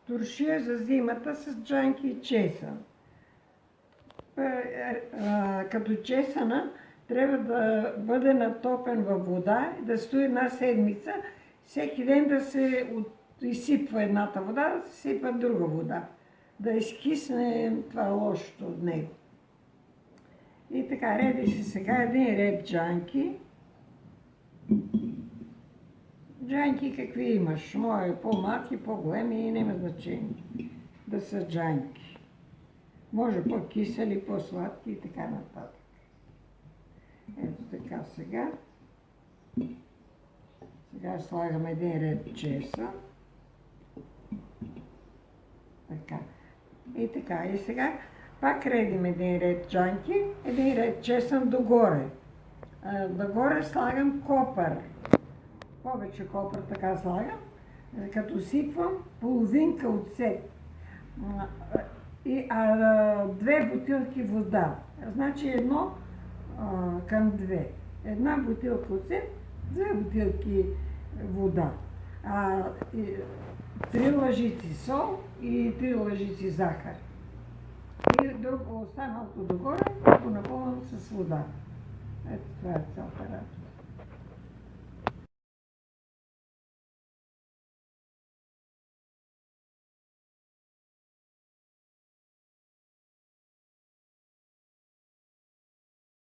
туршия за зимата с джанки и чесън. Като чесъна трябва да бъде натопен във вода и да стои една седмица. Всеки ден да се изсипва едната вода, да се сипва друга вода. Да изкисне това лошото от него. И така, реди се сега един ред джанки. Джанки какви имаш? Мои по-малки, по-големи и няма значение да са джанки. Може по-кисели, по-сладки и така нататък. Ето така сега. Сега слагам един ред чесън. Така. И така. И сега пак редим един ред джанки, един ред чесън догоре. Догоре слагам копър. Повече копър така слагам. Като сипвам половинка оцет. Две бутилки вода. Значи едно към две. Една бутилка оцет, две бутилки вода. 3 лъжици сол и 3 лъжици захар. И останалото догоре го напълвам с вода. Ето това е цялата работа.